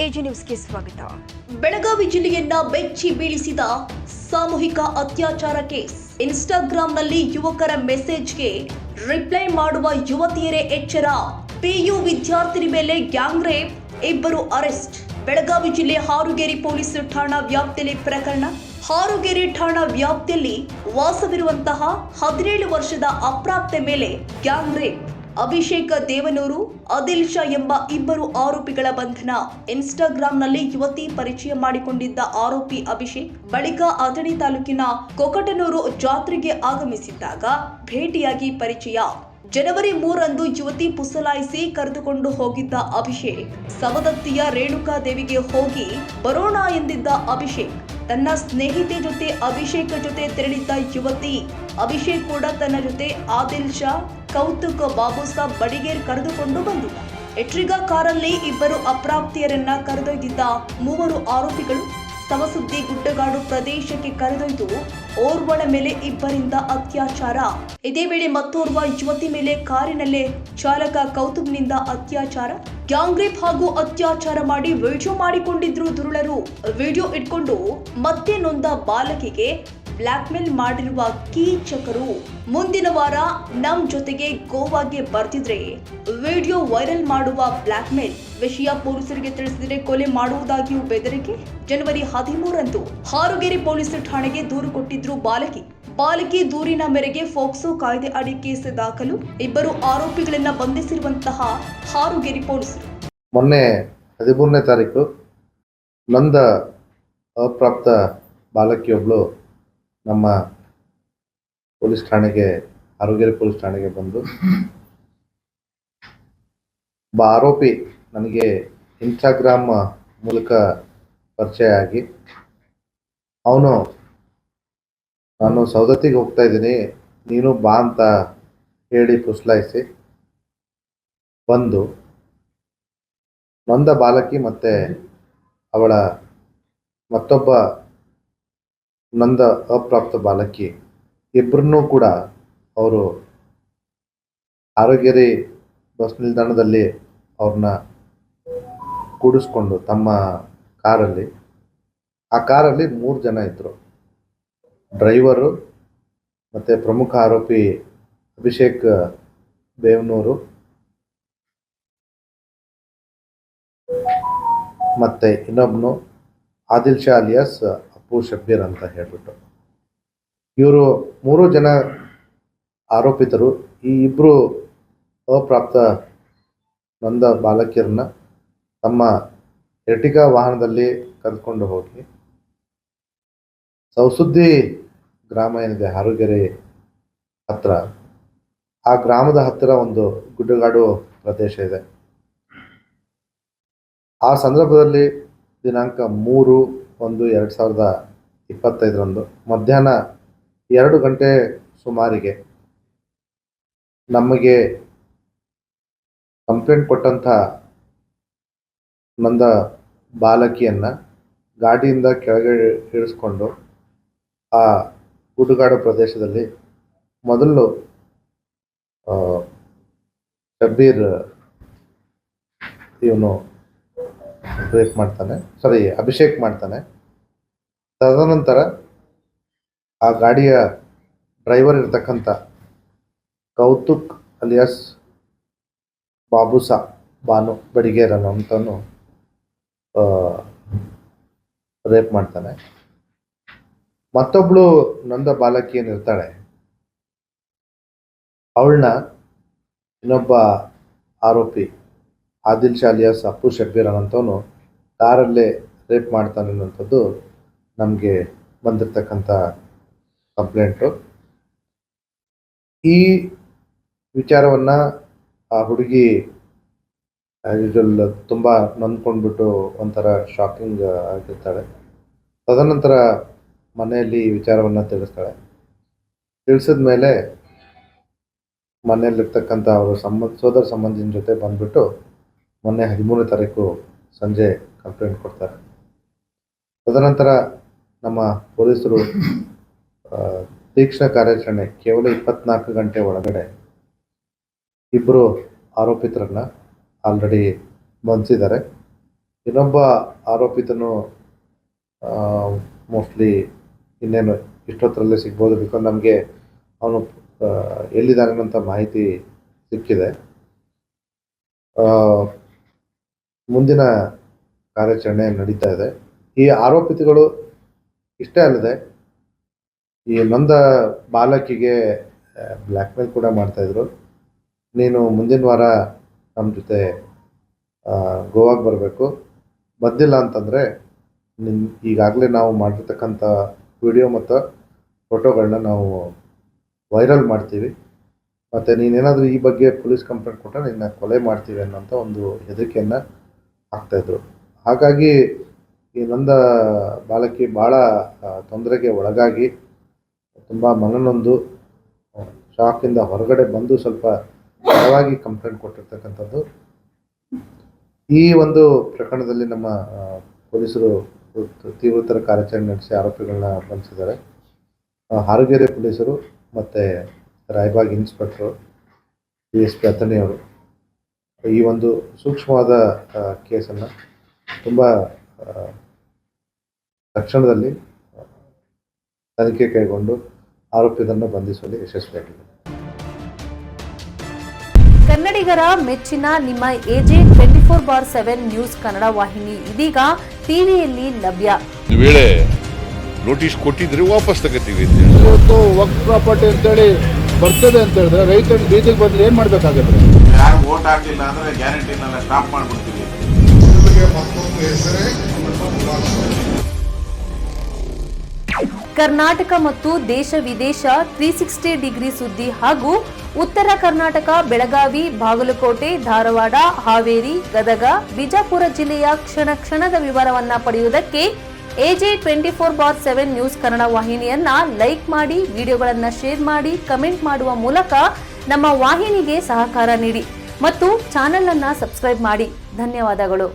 AG ನ್ಯೂಸ್ಗೆ ಸ್ವಾಗತ. ಬೆಳಗಾವಿ ಜಿಲ್ಲೆಯನ್ನ ಬೆಚ್ಚಿ ಬೀಳಿಸಿದ ಸಾಮೂಹಿಕ ಅತ್ಯಾಚಾರ ಕೇಸ್. ಇನ್ಸ್ಟಾಗ್ರಾಂನಲ್ಲಿ ಯುವಕರ ಮೆಸೇಜ್ಗೆ ರಿಪ್ಲೈ ಮಾಡುವ ಯುವತಿಯರೇ ಎಚ್ಚರ. ಪಿಯು ವಿದ್ಯಾರ್ಥಿನಿ ಮೇಲೆ ಗ್ಯಾಂಗ್ ರೇಪ್, 2 ಅರೆಸ್ಟ್. ಬೆಳಗಾವಿ ಜಿಲ್ಲೆ ಹಾರುಗೇರಿ ಪೊಲೀಸ್ ಠಾಣಾ ವ್ಯಾಪ್ತಿಯಲ್ಲಿ ಪ್ರಕರಣ. ಹಾರುಗೇರಿ ಠಾಣಾ ವ್ಯಾಪ್ತಿಯಲ್ಲಿ ವಾಸವಿರುವಂತಹ 17 ವರ್ಷದ ಅಪ್ರಾಪ್ತೆ ಮೇಲೆ ಗ್ಯಾಂಗ್ ರೇಪ್. ಅಭಿಷೇಕ್ ದೇವನೂರು, ಆದಿಲ್ ಶಾ ಎಂಬ 2 ಆರೋಪಿಗಳ ಬಂಧನ. ಇನ್ಸ್ಟಾಗ್ರಾಂನಲ್ಲಿ ಯುವತಿ ಪರಿಚಯ ಮಾಡಿಕೊಂಡಿದ್ದ ಆರೋಪಿ ಅಭಿಷೇಕ್ ಬಳಿಕ ಅಥಣಿ ತಾಲೂಕಿನ ಕೊಕಟನೂರು ಜಾತ್ರೆಗೆ ಆಗಮಿಸಿದ್ದಾಗ ಭೇಟಿಯಾಗಿ ಪರಿಚಯ. ಜನವರಿ 3ರಂದು ಯುವತಿ ಪುಸಲಾಯಿಸಿ ಕರೆದುಕೊಂಡು ಹೋಗಿದ್ದ ಅಭಿಷೇಕ್ ಸವದತ್ತಿಯ ರೇಣುಕಾದೇವಿಗೆ ಹೋಗಿ ಬರೋಣ ಎಂದಿದ್ದ ಅಭಿಷೇಕ್ ತನ್ನ ಸ್ನೇಹಿತೆ ಜೊತೆ ಅಭಿಷೇಕ್ ಜೊತೆ ತೆರಳಿದ್ದ ಯುವತಿ. ಅಭಿಷೇಕ್ ಕೂಡ ತನ್ನ ಜೊತೆ ಆದಿಲ್ ಶಾ, ಕೌತುಕ್, ಬಾಬುಸಾಬ್ ಬಡಿಗೇರ್ ಕರೆದುಕೊಂಡು ಬಂದಿದ್ದ. ಎಟ್ರಿಗಾ ಕಾರಲ್ಲಿ 2 ಅಪ್ರಾಪ್ತಿಯರನ್ನ ಕರೆದೊಯ್ದಿದ್ದ 3 ಆರೋಪಿಗಳು ಸವಸುದ್ದಿ ಗುಡ್ಡಗಾಡು ಪ್ರದೇಶಕ್ಕೆ ಕರೆದೊಯ್ದು ಓರ್ವಳ ಮೇಲೆ 2ರಿಂದ ಅತ್ಯಾಚಾರ. ಇದೇ ವೇಳೆ ಮತ್ತೋರ್ವ ಯುವತಿ ಮೇಲೆ ಕಾರಿನಲ್ಲೇ ಚಾಲಕ ಕೌತುಕ್ನಿಂದ ಅತ್ಯಾಚಾರ, ಗ್ಯಾಂಗ್ ರೇಪ್ ಹಾಗೂ ಅತ್ಯಾಚಾರ ಮಾಡಿ ವಿಡಿಯೋ ಮಾಡಿಕೊಂಡಿದ್ರು ದುರುಳರು. ವಿಡಿಯೋ ಇಟ್ಕೊಂಡು ಮತ್ತೆ ನೊಂದ ಬಾಲಕಿಗೆ ಬ್ಲಾಕ್ ಮೇಲ್ ಮಾಡಿರುವ ಕೀಚಕರು. ಮುಂದಿನ ವಾರ ನಮ್ ಜೊತೆಗೆ ಗೋವಾಗೆ ಬರ್ತಿದ್ರೆ ವಿಡಿಯೋ ವೈರಲ್ ಮಾಡುವ ಬ್ಲಾಕ್ ಮೇಲ್. ವಿಷಯ ಪೊಲೀಸರಿಗೆ ತಿಳಿಸಿದರೆ ಕೊಲೆ ಮಾಡುವುದಾಗಿಯೂ ಬೆದರಿಕೆ. ಜನವರಿ 13ರಂದು ಹಾರುಗೇರಿ ಪೊಲೀಸ್ ಠಾಣೆಗೆ ದೂರು ಕೊಟ್ಟಿದ್ರು ಬಾಲಕಿ ದೂರಿನ ಮೇರೆಗೆ ಫೋಕ್ಸೋ ಕಾಯ್ದೆ ಅಡಿ ಕೇಸ್ ದಾಖಲು. 2 ಆರೋಪಿಗಳನ್ನ ಬಂಧಿಸಿರುವಂತಹ ಹಾರುಗೇರಿ ಪೊಲೀಸರು. ಮೊನ್ನೆ 13ನೇ ತಾರೀಕು ನೊಂದ ಅಪ್ರಾಪ್ತ ಬಾಲಕಿಯೊಬ್ಬಳು ನಮ್ಮ ಪೊಲೀಸ್ ಠಾಣೆಗೆ, ಹಾರುಗೇರಿ ಪೊಲೀಸ್ ಠಾಣೆಗೆ ಬಂದು ಆರೋಪಿ ನನಗೆ ಇನ್ಸ್ಟಾಗ್ರಾಮ್ ಮೂಲಕ ಪರಿಚಯ ಆಗಿ ಅವನು ನಾನು ಸವದತ್ತಿಗೆ ಹೋಗ್ತಾ ಇದ್ದೀನಿ, ನೀನು ಬಾ ಅಂತ ಹೇಳಿ ಪುಸಲಾಯಿಸಿ ಬಂದು ನೊಂದ ಬಾಲಕಿ ಮತ್ತು ಅವಳ ಮತ್ತೊಬ್ಬ ನೊಂದ ಅಪ್ರಾಪ್ತ ಬಾಲಕಿ ಇಬ್ಬರನ್ನೂ ಕೂಡ ಅವರು ಹಾರುಗೇರಿ ಬಸ್ ನಿಲ್ದಾಣದಲ್ಲಿ ಅವ್ರನ್ನ ಕೂಡಿಸ್ಕೊಂಡು ತಮ್ಮ ಕಾರಲ್ಲಿ, ಆ ಕಾರಲ್ಲಿ 3 ಜನ ಇದ್ದರು. ಡ್ರೈವರು ಮತ್ತು ಪ್ರಮುಖ ಆರೋಪಿ ಅಭಿಷೇಕ್ ದೇವನೂರು ಮತ್ತು ಇನ್ನೊಬ್ಬನು ಆದಿಲ್ ಶಾ ಅಲಿಯಾಸ್ ಅಪ್ಪು ಶಬ್ಬೀರ್ ಅಂತ ಹೇಳ್ಬಿಟ್ಟು ಇವರು 3 ಜನ ಆರೋಪಿತರು ಈ 2 ಅಪ್ರಾಪ್ತ ನೊಂದ ಬಾಲಕಿಯರನ್ನ ತಮ್ಮ ಎರ್ಟಿಗಾ ವಾಹನದಲ್ಲಿ ಕರೆದುಕೊಂಡು ಹೋಗಿ ಸವಸುದ್ದಿ ಗ್ರಾಮ ಏನಿದೆ ಹಾರುಗೇರಿ ಹತ್ರ, ಆ ಗ್ರಾಮದ ಹತ್ತಿರ ಒಂದು ಗುಡ್ಡಗಾಡು ಪ್ರದೇಶ ಇದೆ. ಆ ಸಂದರ್ಭದಲ್ಲಿ ದಿನಾಂಕ 3/1/2025 ಮಧ್ಯಾಹ್ನ 2 ಗಂಟೆ ಸುಮಾರಿಗೆ ನಮಗೆ ಕಂಪ್ಲೇಂಟ್ ಕೊಟ್ಟಂಥ ನೊಂದ ಬಾಲಕಿಯನ್ನು ಗಾಡಿಯಿಂದ ಕೆಳಗೆ ಇಳಿಸ್ಕೊಂಡು ಆ ಗುಡ್ಡಗಾಡು ಪ್ರದೇಶದಲ್ಲಿ ಮೊದಲು ಶಬ್ಬೀರ್ ಇವನು ರೇಪ್ ಮಾಡ್ತಾನೆ, ಅಭಿಷೇಕ್ ಮಾಡ್ತಾನೆ. ತದನಂತರ ಆ ಗಾಡಿಯ ಡ್ರೈವರ್ ಇರ್ತಕ್ಕಂಥ ಕೌತುಕ್ ಅಲಿಯಾಸ್ ಬಾನು ಬಡಿಗೇರ್ ಅನ್ನೋಂಥವನು ರೇಪ್ ಮಾಡ್ತಾನೆ. ಮತ್ತೊಬ್ಳು ನೊಂದ ಬಾಲಕಿ ಏನಿರ್ತಾಳೆ ಅವಳನ್ನ ಇನ್ನೊಬ್ಬ ಆರೋಪಿ ಆದಿಲ್ ಶಾ ಅಲಿಯಾಸ್ ಅಪ್ಪು ಶಬ್ಬೀರ್ ಅನ್ನೋಂಥವನು ಕಾರಲ್ಲೇ ರೇಪ್ ಮಾಡ್ತಾನೆ ಅನ್ನೋಂಥದ್ದು ನಮಗೆ ಬಂದಿರತಕ್ಕಂಥ ಕಂಪ್ಲೇಂಟು. ಈ ವಿಚಾರವನ್ನು ಆ ಹುಡುಗಿ ಯೂಶುವಲ್ ತುಂಬ ನೊಂದ್ಕೊಂಡ್ಬಿಟ್ಟು ಒಂಥರ ಶಾಕಿಂಗ್ ಆಗಿರ್ತಾಳೆ. ತದನಂತರ ಮನೆಯಲ್ಲಿ ಈ ವಿಚಾರವನ್ನು ತಿಳಿಸಿದ ಮೇಲೆ ಮನೆಯಲ್ಲಿರ್ತಕ್ಕಂಥ ಅವರು ಸೋದರ ಸಂಬಂಧಿನ ಜೊತೆ ಬಂದ್ಬಿಟ್ಟು ಮೊನ್ನೆ 13ನೇ ತಾರೀಕು ಸಂಜೆ ಕಂಪ್ಲೇಂಟ್ ಕೊಡ್ತಾರೆ. ತದನಂತರ ನಮ್ಮ ಪೊಲೀಸರು ತೀಕ್ಷ್ಣ ಕಾರ್ಯಾಚರಣೆ ಕೇವಲ 24 ಗಂಟೆ ಒಳಗಡೆ 2 ಆರೋಪಿತರನ್ನ ಆಲ್ರೆಡಿ ಬಂಧಿಸಿದ್ದಾರೆ. ಇನ್ನೊಬ್ಬ ಆರೋಪಿತನು ಮೋಸ್ಟ್ಲಿ ಇನ್ನೇನು ಇಷ್ಟೊತ್ತರಲ್ಲೇ ಸಿಗ್ಬೋದು. ಬಿಕಾಸ್ ನಮಗೆ ಅವನು ಎಲ್ಲಿದ್ದಾನಂತ ಮಾಹಿತಿ ಸಿಕ್ಕಿದೆ. ಮುಂದಿನ ಕಾರ್ಯಾಚರಣೆ ನಡೀತಾ ಇದೆ. ಈ ಆರೋಪಿತಗಳು ಇಷ್ಟೇ ಅಲ್ಲದೆ ಈ ನೊಂದ ಬಾಲಕಿಗೆ ಬ್ಲ್ಯಾಕ್ಮೇಲ್ ಕೂಡ ಮಾಡ್ತಾಯಿದ್ರು. ನೀನು ಮುಂದಿನ ವಾರ ನಮ್ಮ ಜೊತೆ ಗೋವಾಗೆ ಬರಬೇಕು, ಬಂದಿಲ್ಲ ಅಂತಂದರೆ ಈಗಾಗಲೇ ನಾವು ಮಾಡಿರ್ತಕ್ಕಂಥ ವಿಡಿಯೋ ಮತ್ತು ಫೋಟೋಗಳನ್ನ ನಾವು ವೈರಲ್ ಮಾಡ್ತೀವಿ, ಮತ್ತು ನೀನೇನಾದರೂ ಈ ಬಗ್ಗೆ ಪೊಲೀಸ್ ಕಂಪ್ಲೇಂಟ್ ಕೊಟ್ಟರೆ ನಿನ್ನ ಕೊಲೆ ಮಾಡ್ತೀವಿ ಅನ್ನೋಂಥ ಒಂದು ಹೆದರಿಕೆಯನ್ನು ಹಾಕ್ತಾಯಿದ್ರು. ಹಾಗಾಗಿ ಈ ನೊಂದ ಬಾಲಕಿ ಭಾಳ ತೊಂದರೆಗೆ ಒಳಗಾಗಿ ತುಂಬ ಮನನೊಂದು ಶಾಕಿಂದ ಹೊರಗಡೆ ಬಂದು ಸ್ವಲ್ಪ ತಡವಾಗಿ ಕಂಪ್ಲೇಂಟ್ ಕೊಟ್ಟಿರ್ತಕ್ಕಂಥದ್ದು. ಈ ಒಂದು ಪ್ರಕರಣದಲ್ಲಿ ನಮ್ಮ ಪೊಲೀಸರು ತೀವ್ರತರ ಕಾರ್ಯಾಚರಣೆ ನಡೆಸಿ ಆರೋಪಿಗಳನ್ನ ಬಂಧಿಸಿದ್ದಾರೆ. ಹಾರಗೆರೆ ಪೊಲೀಸರು ಮತ್ತು ರಾಯಬಾಗ್ ಇನ್ಸ್ಪೆಕ್ಟ್ರು, PSP ಅಥಣಿಯವರು ಈ ಒಂದು ಸೂಕ್ಷ್ಮವಾದ ಕೇಸನ್ನು ತುಂಬ ತಕ್ಷಣದಲ್ಲಿ ತನಿಖೆ ಕೈಗೊಂಡು ಆರೋಪಿತರನ್ನು ಬಂಧಿಸುವಲ್ಲಿ ಯಶಸ್ವಿಯಾಗಿದೆ. ಕನ್ನಡಿಗರ ಮೆಚ್ಚಿನ ನಿಮ್ಮ AJ 24/7 ನ್ಯೂಸ್ ಕನ್ನಡ ವಾಹಿನಿ ಇದೀಗ ಟಿವಿಯಲ್ಲಿ ಲಭ್ಯ. ವೇಳೆ ನೋಟಿಸ್ ಕೊಟ್ಟಿದ್ರೆ ವಾಪಸ್ ತಗೋತೀವಿ. ಇವತ್ತು ವಕ್ಫ್ ಪ್ರಾಪರ್ಟಿ ಅಂತೇಳಿ ಬರ್ತದೆ ಅಂತ ಹೇಳಿದ್ರೆ ರೈತರು ಬೀದಿಗೆ ಬಂದ್ರೆ ಏನ್ ಮಾಡ್ಬೇಕಾಗತ್ತೆ? ಯಾರು ವೋಟ್ ಹಾಕಿಲ್ಲ ಅಂದ್ರೆ ಗ್ಯಾರಂಟಿನೆಲ್ಲ ಸ್ಟಾಪ್ ಮಾಡ್ಬಿಡ್ತೀವಿ. ಕರ್ನಾಟಕ ಮತ್ತು ದೇಶ ವಿದೇಶ 360 ಡಿಗ್ರಿ ಸುದ್ದಿ ಹಾಗೂ ಉತ್ತರ ಕರ್ನಾಟಕ ಬೆಳಗಾವಿ, ಬಾಗಲಕೋಟೆ, ಧಾರವಾಡ, ಹಾವೇರಿ, ಗದಗ, ಬಿಜಾಪುರ ಜಿಲ್ಲೆಯ ಕ್ಷಣ ಕ್ಷಣದ ವಿವರವನ್ನ ಪಡೆಯುವುದಕ್ಕೆ AJ 24/7 ನ್ಯೂಸ್ ಕನ್ನಡ ವಾಹಿನಿಯನ್ನ ಲೈಕ್ ಮಾಡಿ, ವಿಡಿಯೋಗಳನ್ನ ಶೇರ್ ಮಾಡಿ, ಕಮೆಂಟ್ ಮಾಡುವ ಮೂಲಕ ನಮ್ಮ ವಾಹಿನಿಗೆ ಸಹಕಾರ ನೀಡಿ ಮತ್ತು ಚಾನೆಲ್ ಅನ್ನ ಸಬ್ಸ್ಕ್ರೈಬ್ ಮಾಡಿ. ಧನ್ಯವಾದಗಳು.